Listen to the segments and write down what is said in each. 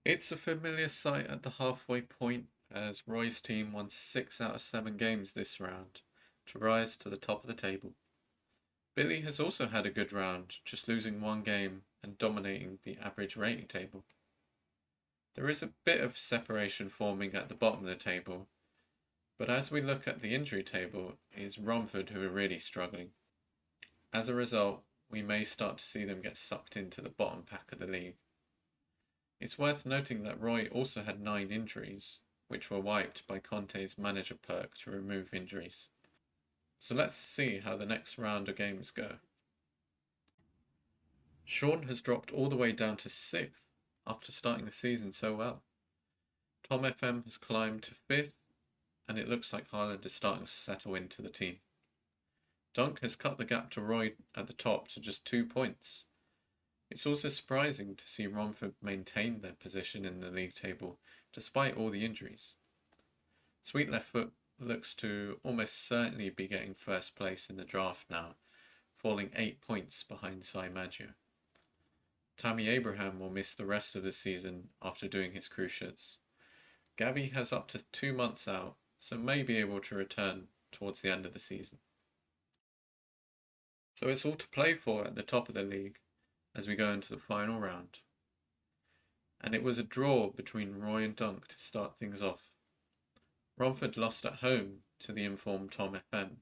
It's a familiar sight at the halfway point as Roy's team won 6 out of 7 games this round to rise to the top of the table. Billy has also had a good round, just losing one game and dominating the average rating table. There is a bit of separation forming at the bottom of the table, but as we look at the injury table, it is Romford who are really struggling. As a result, we may start to see them get sucked into the bottom pack of the league. It's worth noting that Roy also had 9 injuries, which were wiped by Conte's manager perk to remove injuries. So let's see how the next round of games go. Sean has dropped all the way down to 6th after starting the season so well. Tom FM has climbed to 5th, and it looks like Haaland is starting to settle into the team. Dunk has cut the gap to Roy at the top to just 2 points. It's also surprising to see Romford maintain their position in the league table despite all the injuries. Sweet Left Foot looks to almost certainly be getting first place in the draft now, falling 8 points behind Sai Maggio. Tammy Abraham will miss the rest of the season after doing his cruciates. Gabby has up to 2 months out, so may be able to return towards the end of the season. So it's all to play for at the top of the league as we go into the final round. And it was a draw between Roy and Dunk to start things off. Romford lost at home to the informed Tom FM,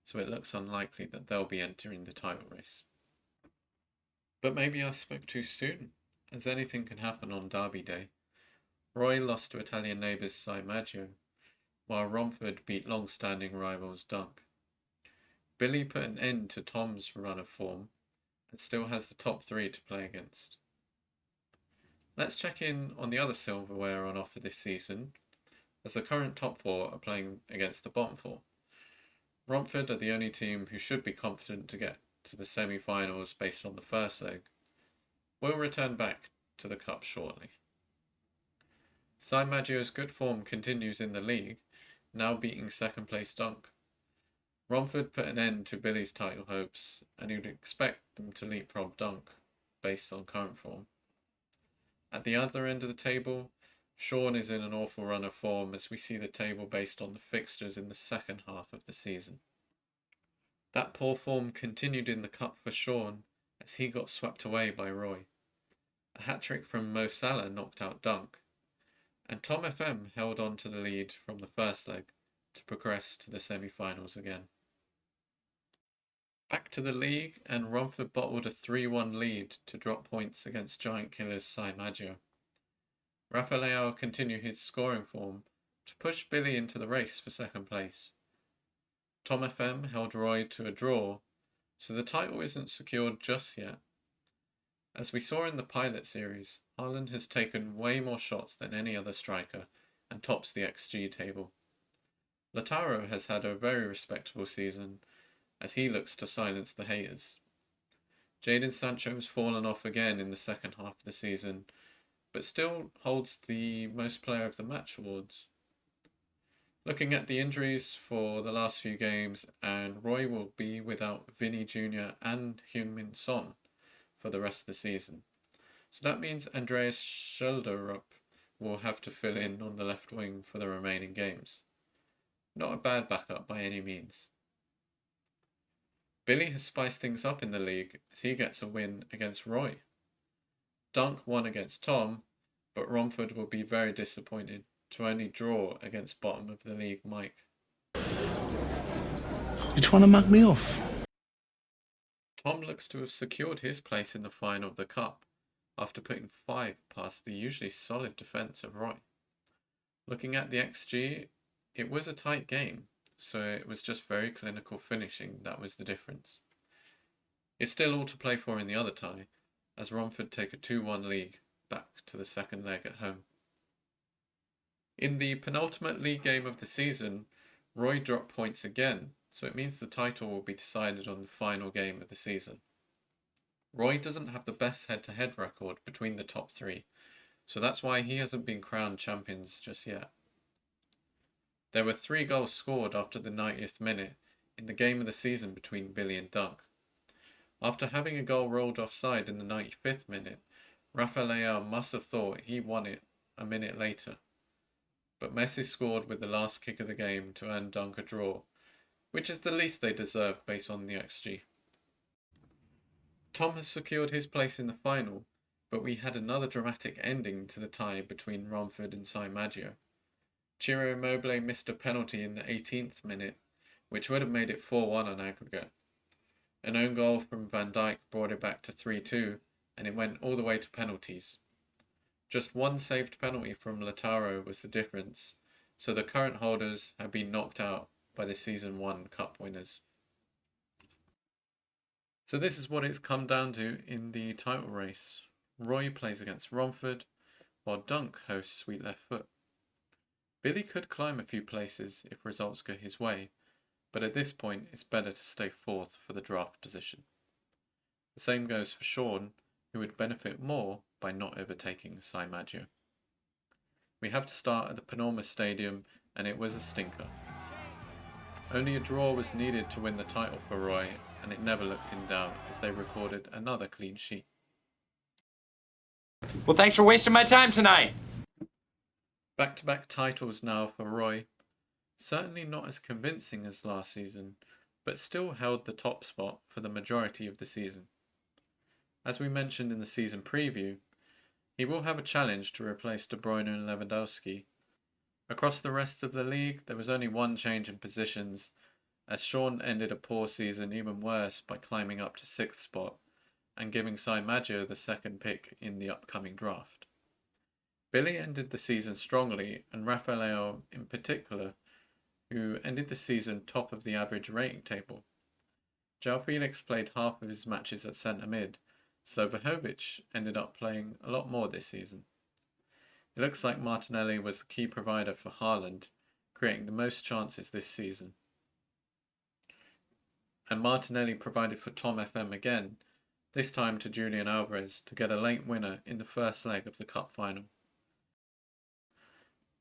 so it looks unlikely that they'll be entering the title race. But maybe I spoke too soon, as anything can happen on Derby Day. Roy lost to Italian neighbours Sai Maggio, while Romford beat long-standing rivals Dunk. Billy put an end to Tom's run of form, and still has the top 3 to play against. Let's check in on the other silverware on offer this season, as the current top 4 are playing against the bottom 4. Romford are the only team who should be confident to get to the semi-finals based on the first leg. We'll return back to the cup shortly. Sai Maggio's good form continues in the league, now beating second place Dunk. Romford put an end to Billy's title hopes, and you'd expect them to leapfrog Dunk based on current form. At the other end of the table, Sean is in an awful run of form as we see the table based on the fixtures in the second half of the season. That poor form continued in the cup for Sean as he got swept away by Roy. A hat-trick from Mo Salah knocked out Dunk, and Tom FM held on to the lead from the first leg to progress to the semi-finals again. Back to the league, and Romford bottled a 3-1 lead to drop points against giant killers Sai Maggio. Rafael continued his scoring form to push Billy into the race for second place. Tom FM held Roy to a draw, so the title isn't secured just yet. As we saw in the pilot series, Haaland has taken way more shots than any other striker and tops the XG table. Lautaro has had a very respectable season as he looks to silence the haters. Jadon Sancho has fallen off again in the second half of the season, but still holds the most player of the match awards. Looking at the injuries for the last few games, and Roy will be without Vinny Jr. and Heung-min Son for the rest of the season. So that means Andreas Schulderup will have to fill in on the left wing for the remaining games. Not a bad backup by any means. Billy has spiced things up in the league as he gets a win against Roy. Dunk won against Tom, but Romford will be very disappointed to only draw against bottom of the league Mike. You trying to mug me off? Tom looks to have secured his place in the final of the cup after putting 5 past the usually solid defence of Roy. Looking at the XG, it was a tight game, so it was just very clinical finishing that was the difference. It's still all to play for in the other tie, as Romford take a 2-1 lead back to the second leg at home. In the penultimate league game of the season, Roy dropped points again, so it means the title will be decided on the final game of the season. Roy doesn't have the best head-to-head record between the top 3, so that's why he hasn't been crowned champions just yet. There were 3 goals scored after the 90th minute in the game of the season between Billy and Dunk. After having a goal rolled offside in the 95th minute, Rafael Leao must have thought he won it a minute later, but Messi scored with the last kick of the game to earn Dunk a draw, which is the least they deserve based on the XG. Tom has secured his place in the final, but we had another dramatic ending to the tie between Romford and Sai Maggio. Ciro Immobile missed a penalty in the 18th minute, which would have made it 4-1 on aggregate. An own goal from Van Dijk brought it back to 3-2, and it went all the way to penalties. Just one saved penalty from Lautaro was the difference, so the current holders have been knocked out by the Season 1 Cup winners. So this is what it's come down to in the title race. Roy plays against Romford, while Dunk hosts Sweet Left Foot. Billy could climb a few places if results go his way, but at this point it's better to stay fourth for the draft position. The same goes for Sean, who would benefit more by not overtaking Sai Maggio. We have to start at the Panorama Stadium, and it was a stinker. Only a draw was needed to win the title for Roy, and it never looked in doubt as they recorded another clean sheet. Well, thanks for wasting my time tonight. Back-to-back titles now for Roy. Certainly not as convincing as last season, but still held the top spot for the majority of the season. As we mentioned in the season preview, he will have a challenge to replace De Bruyne and Lewandowski. Across the rest of the league, there was only one change in positions, as Sean ended a poor season even worse by climbing up to 6th spot and giving Sai Maggio the second pick in the upcoming draft. Billy ended the season strongly, and Rafael Leao in particular, who ended the season top of the average rating table. João Felix played half of his matches at centre mid, so Vlahovic ended up playing a lot more this season. It looks like Martinelli was the key provider for Haaland, creating the most chances this season. And Martinelli provided for Tom FM again, this time to Julian Alvarez to get a late winner in the first leg of the cup final.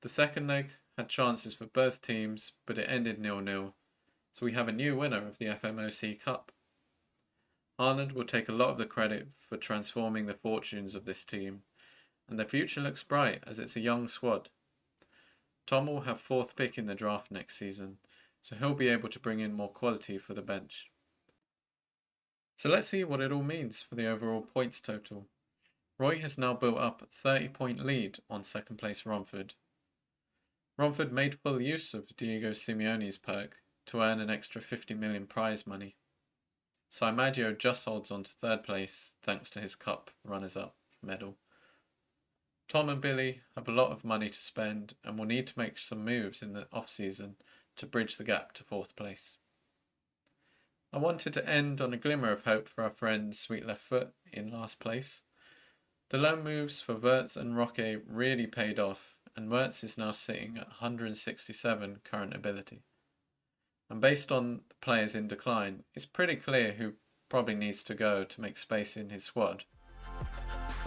The second leg had chances for both teams, but it ended 0-0, so we have a new winner of the FMOC Cup. Haaland will take a lot of the credit for transforming the fortunes of this team, and their future looks bright as it's a young squad. Tom will have 4th pick in the draft next season, so he'll be able to bring in more quality for the bench. So let's see what it all means for the overall points total. Roy has now built up a 30-point lead on second place Romford. Romford made full use of Diego Simeone's perk to earn an extra 50 million prize money. Sai Maggio just holds on to 3rd place thanks to his cup runners-up medal. Tom and Billy have a lot of money to spend and will need to make some moves in the off-season to bridge the gap to 4th place. I wanted to end on a glimmer of hope for our friend Sweet Left Foot in last place. The loan moves for Wirtz and Roque really paid off, and Wirtz is now sitting at 167 current ability. And based on the players in decline, it's pretty clear who probably needs to go to make space in his squad.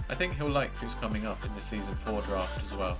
I think he'll like who's coming up in the Season 4 draft as well.